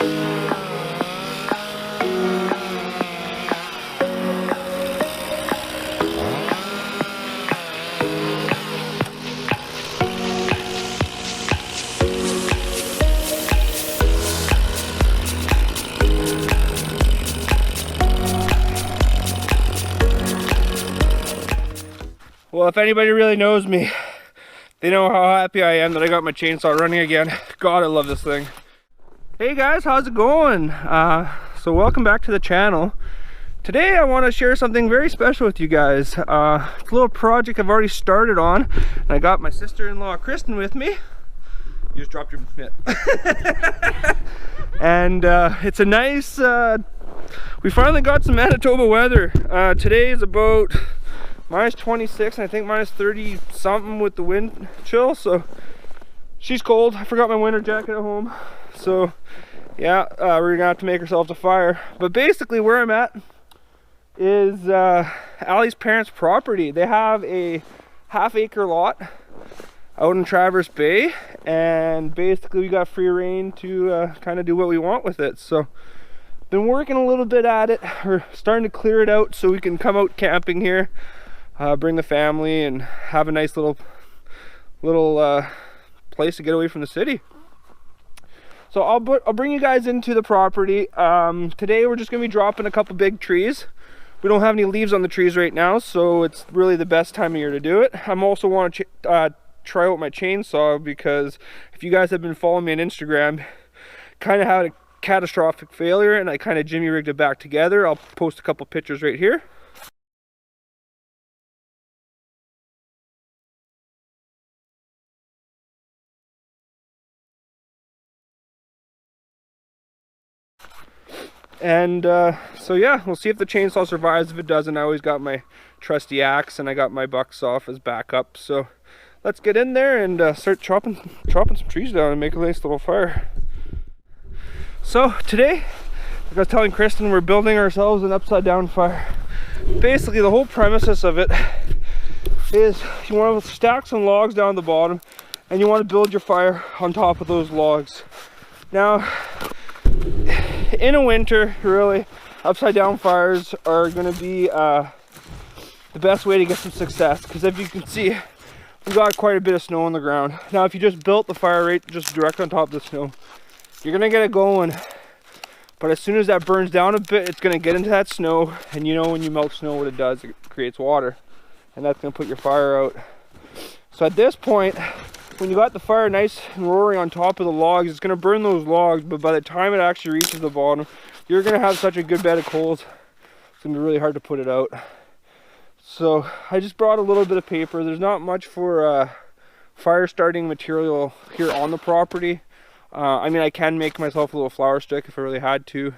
Well, if anybody really knows me, they know how happy I am that I got my chainsaw running again. God, I love this thing. Hey guys, how's it going? So welcome back to the channel. Today I want to share something very special with you guys. It's a little project I've already started on, and I got my sister-in-law Kristen with me. You just dropped your mitt. And it's a nice, we finally got some Manitoba weather. Today is about minus 26 and I think minus 30 something with the wind chill, so she's cold. I forgot my winter jacket at home, so yeah, we're gonna have to make ourselves a fire. But basically where I'm at is Allie's parents' property. They have a half-acre lot out in Traverse Bay, and basically we got free reign to kind of do what we want with it. So been working a little bit at it. We're starting to clear it out so we can come out camping here. Bring the family and have a nice little place to get away from the city. So I'll bring you guys into the property. Today we're just gonna be dropping a couple big trees. We don't have any leaves on the trees right now, so it's really the best time of year to do it. I'm also want to try out my chainsaw, because if you guys have been following me on Instagram, kind of had a catastrophic failure and I kind of jimmy rigged it back together. I'll post a couple pictures right here. And so yeah, we'll see if the chainsaw survives. If it doesn't, I always got my trusty axe and I got my buck saw as backup. So let's get in there and start chopping some trees down and make a nice little fire. So today, like I was telling Kristen, we're building ourselves an upside down fire. Basically the whole premises of it is you want to stack some logs down the bottom and you want to build your fire on top of those logs. Now in a winter, really, upside down fires are going to be the best way to get some success, because if you can see, we've got quite a bit of snow on the ground. Now if you just built the fire right just direct on top of the snow, you're going to get it going, but as soon as that burns down a bit, it's going to get into that snow, and you know when you melt snow what it does, it creates water, and that's going to put your fire out. So at this point, when you got the fire nice and roaring on top of the logs, it's going to burn those logs, but by the time it actually reaches the bottom, you're going to have such a good bed of coals, it's going to be really hard to put it out. So I just brought a little bit of paper. There's not much for fire starting material here on the property. I mean, I can make myself a little flower stick if I really had to,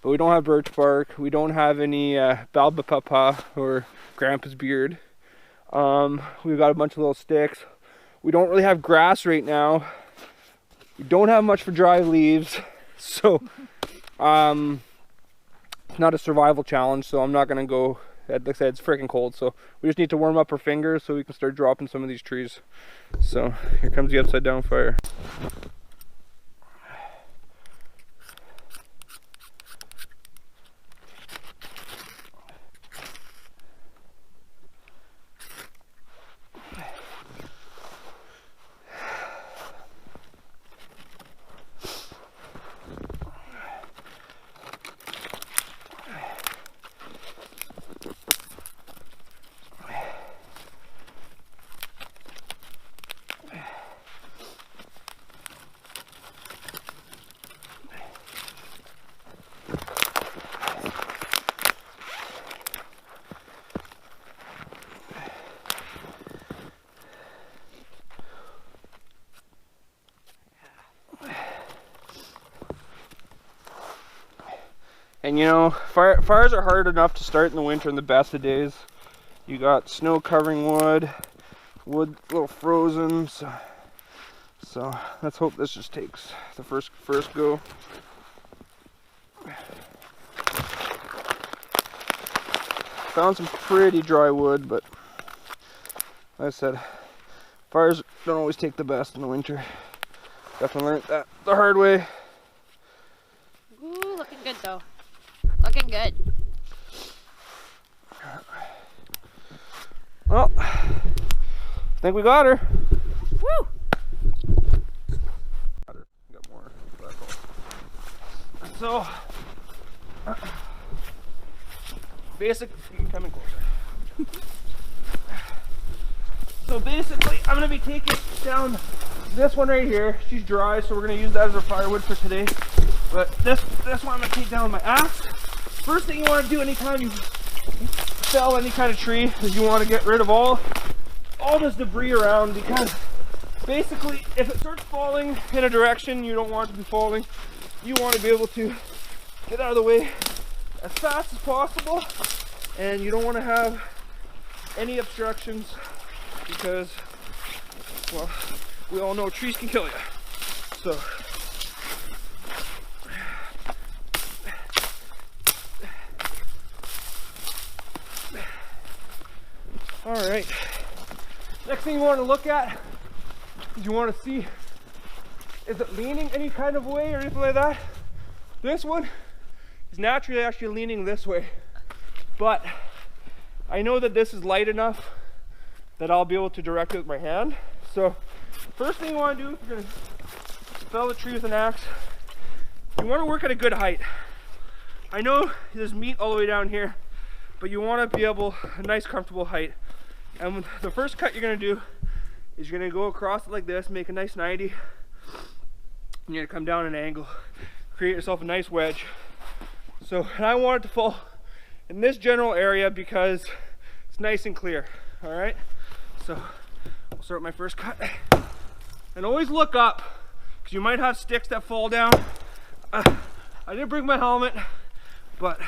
but we don't have birch bark. We don't have any balbapapa or grandpa's beard. We've got a bunch of little sticks. We don't really have grass right now. We don't have much for dry leaves, so it's not a survival challenge, so I'm not gonna go. Like I said, it's freaking cold, so we just need to warm up our fingers so we can start dropping some of these trees. So here comes the upside down fire. And you know, fires are hard enough to start in the winter in the best of days. You got snow covering wood a little frozen, so let's hope this just takes the first go. Found some pretty dry wood, but like I said, fires don't always take the best in the winter. Definitely learned that the hard way. good though. Looking good. Well, I think we got her. Woo! Got more. So, coming closer. So basically, I'm gonna be taking down this one right here. She's dry, so we're gonna use that as our firewood for today. But this one I'm gonna take down with my axe. First thing you want to do anytime you fell any kind of tree is you want to get rid of all this debris around, because basically if it starts falling in a direction you don't want it to be falling, you want to be able to get out of the way as fast as possible, and you don't want to have any obstructions, because, well, we all know trees can kill you. So all right, next thing you want to look at is you want to see, is it leaning any kind of way or anything like that? This one is naturally actually leaning this way, but I know that this is light enough that I'll be able to direct it with my hand. So first thing you want to do if you're going to fell the tree with an axe, you want to work at a good height. I know there's meat all the way down here, but you want to be able, a nice comfortable height. And the first cut you're going to do is you're going to go across it like this, make a nice 90, and you're going to come down an angle, create yourself a nice wedge. So, and I want it to fall in this general area because it's nice and clear. All right, so I'll start my first cut, and always look up because you might have sticks that fall down. I didn't bring my helmet, but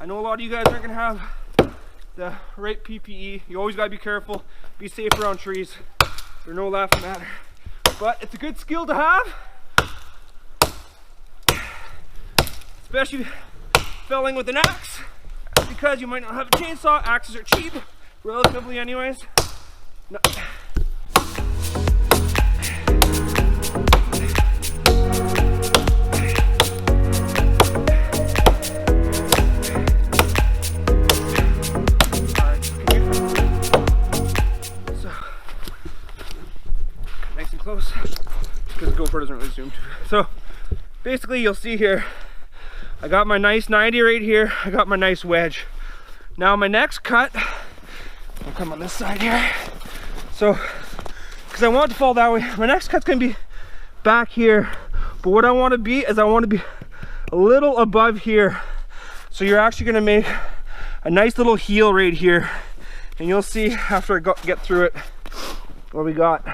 I know a lot of you guys aren't going to have the right PPE. You always gotta be careful, be safe around trees. There's no laughing matter, but it's a good skill to have, especially felling with an axe, because you might not have a chainsaw. Axes are cheap, relatively anyways. No. Close because the GoPro doesn't really zoom too. So basically you'll see here I got my nice 90 right here, I got my nice wedge. Now my next cut, I'll come on this side here, so because I want it to fall that way, my next cut's gonna be back here, but what I want to be is I want to be a little above here, so you're actually gonna make a nice little heel right here, and you'll see after I get through it what we got.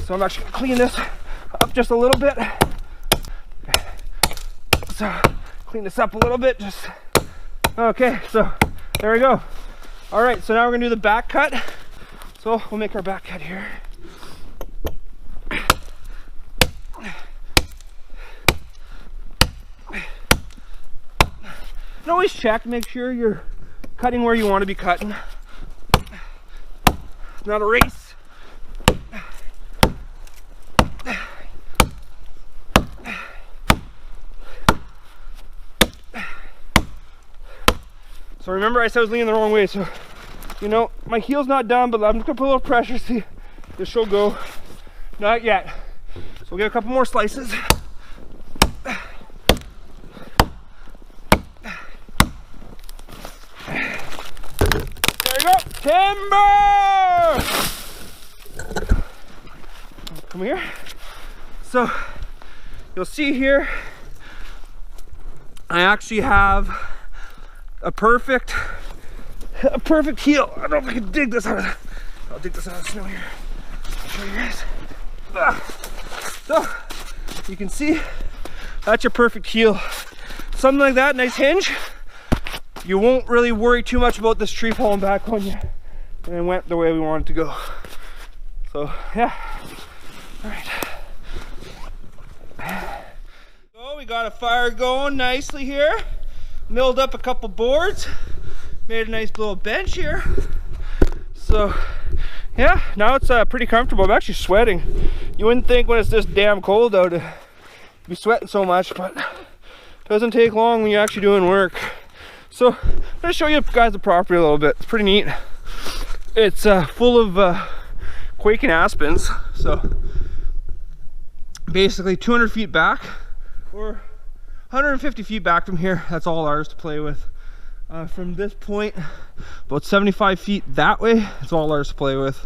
So I'm actually gonna clean this up just a little bit. So clean this up a little bit, just okay. So there we go. All right, so now we're gonna do the back cut. So we'll make our back cut here. And always check, make sure you're cutting where you want to be cutting. It's not a race. So remember I said I was leaning the wrong way, so you know my heel's not done, but I'm just gonna put a little pressure, see this she'll go. Not yet. So we'll get a couple more slices. There you go. Timber! Come here. So you'll see here I actually have a perfect heel. I don't know if I can dig this out of the, I'll dig this out of the snow here. I'll show you guys. So you can see that's your perfect heel. Something like that, nice hinge. You won't really worry too much about this tree falling back on you. And it went the way we wanted to go. So yeah. All right. So we got a fire going nicely here. Milled up a couple boards, made a nice little bench here. So yeah, now it's pretty comfortable. I'm actually sweating. You wouldn't think when it's this damn cold out to be sweating so much, but Doesn't take long when you're actually doing work. So I'm gonna show you guys the property a little bit. It's pretty neat. It's full of quaking aspens. So basically 200 feet back or 150 feet back from here, that's all ours to play with. From this point, about 75 feet that way, it's all ours to play with.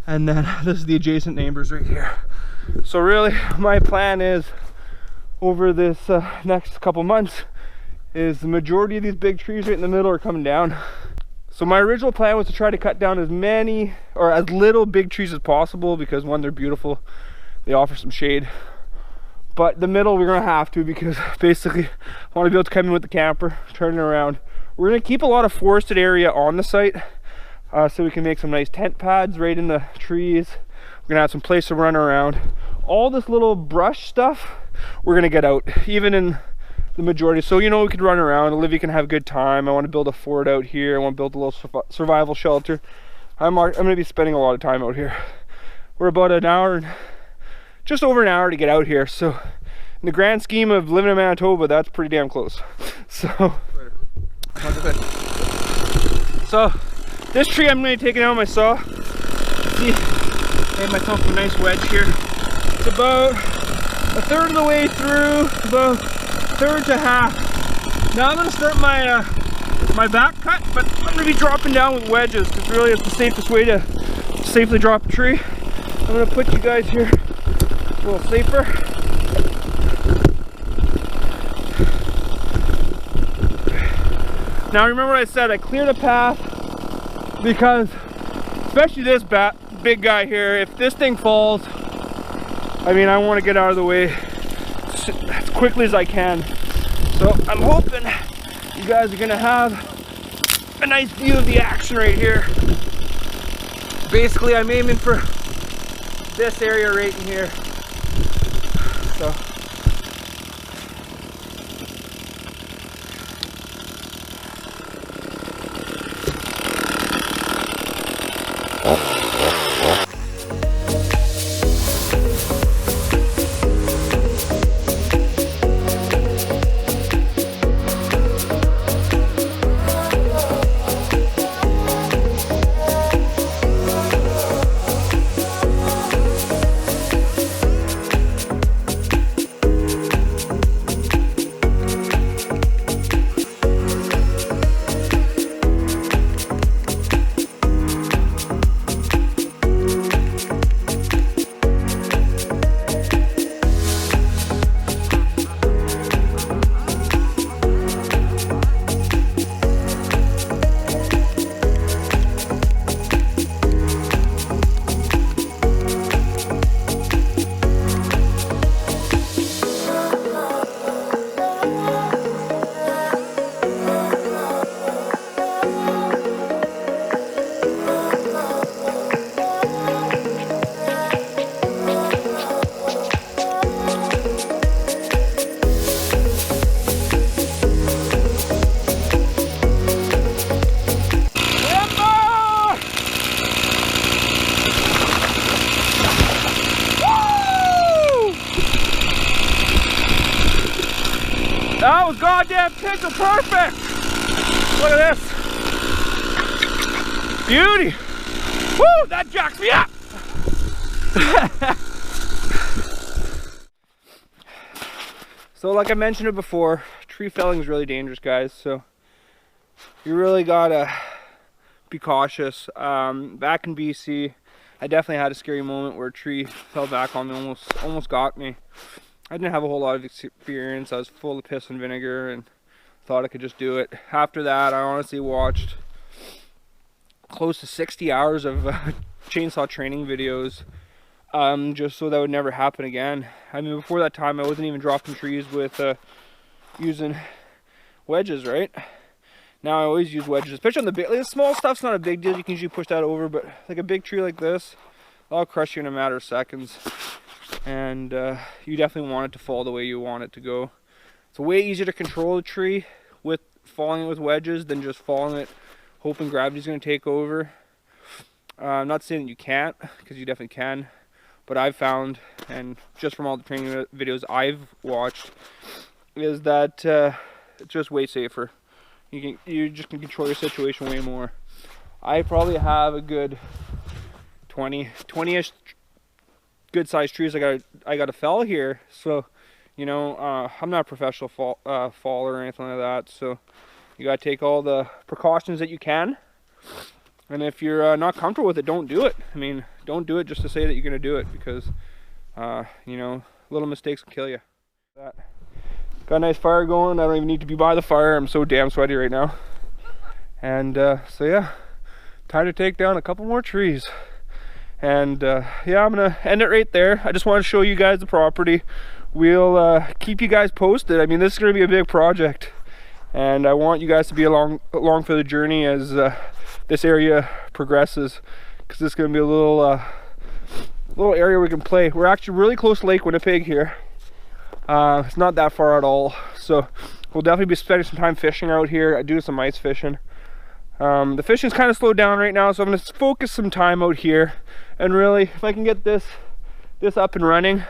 And then this is the adjacent neighbors right here. So really, my plan is over this next couple months is the majority of these big trees right in the middle are coming down. So my original plan was to try to cut down as many or as little big trees as possible because one, they're beautiful, they offer some shade. But the middle we're gonna have to because basically I want to be able to come in with the camper, turn it around. We're gonna keep a lot of forested area on the site so we can make some nice tent pads right in the trees. We're gonna have some place to run around. All this little brush stuff, we're gonna get out, even in the majority. So, you know, we could run around, Olivia can have a good time. I wanna build a fort out here. I wanna build a little survival shelter. I'm gonna be spending a lot of time out here. We're about an hour and just over an hour to get out here. So in the grand scheme of living in Manitoba, that's pretty damn close. So this tree I'm going to take it out with my saw. See, I made myself a nice wedge here. It's about a third of the way through, about a third to half. Now I'm going to start my my back cut, but I'm going to be dropping down with wedges because really it's the safest way to safely drop a tree. I'm going to put you guys here a little safer. Now remember what I said, I cleared a path because especially this big guy here, if this thing falls, I mean, I want to get out of the way as quickly as I can. So I'm hoping you guys are gonna have a nice view of the action right here. Basically, I'm aiming for this area right in here. So that was goddamn picture perfect! Look at this! Beauty! Woo! That jacks me up! So like I mentioned it before, tree felling is really dangerous, guys, so you really gotta be cautious. Back in BC, I definitely had a scary moment where a tree fell back on me, almost got me. I didn't have a whole lot of experience. I was full of piss and vinegar and thought I could just do it. After that, I honestly watched close to 60 hours of chainsaw training videos just so that would never happen again. I mean, before that time, I wasn't even dropping trees with using wedges, right? Now I always use wedges, especially on the big, like the small stuff's not a big deal. You can usually push that over, but like a big tree like this, I'll crush you in a matter of seconds. And you definitely want it to fall the way you want it to go. It's way easier to control a tree with falling it with wedges than just falling it hoping gravity's going to take over. I'm not saying that you can't, because you definitely can, but I've found, and just from all the training videos I've watched, is that it's just way safer. You just can control your situation way more. I probably have a good 20-ish good sized trees I got to fell here. So, you know, I'm not a professional faller or anything like that. So you got to take all the precautions that you can. And if you're not comfortable with it, don't do it. I mean, don't do it just to say that you're going to do it, because, you know, little mistakes can kill you. Got a nice fire going. I don't even need to be by the fire. I'm so damn sweaty right now. And so yeah, time to take down a couple more trees. And yeah, I'm gonna end it right there. I just want to show you guys the property. We'll keep you guys posted. I mean, this is gonna be a big project, and I want you guys to be along for the journey as this area progresses, because this is gonna be a little area we can play. We're actually really close to Lake Winnipeg here. It's not that far at all, so we'll definitely be spending some time fishing out here. I do some ice fishing. The fishing's kind of slowed down right now, so I'm going to focus some time out here. And really, if I can get this up and running,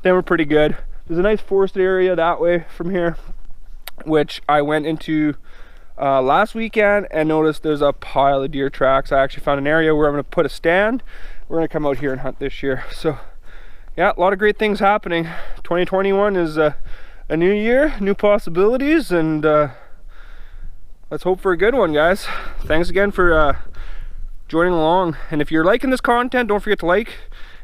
then we're pretty good. There's a nice forested area that way from here, which I went into last weekend and noticed there's a pile of deer tracks. I actually found an area where I'm going to put a stand. We're going to come out here and hunt this year. So yeah, a lot of great things happening. 2021 is a new year, new possibilities, and let's hope for a good one, guys. Thanks again for joining along. And if you're liking this content, don't forget to like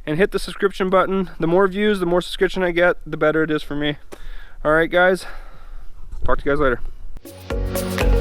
and hit the subscription button. The more views, the more subscription I get, the better it is for me. All right, guys. Talk to you guys later.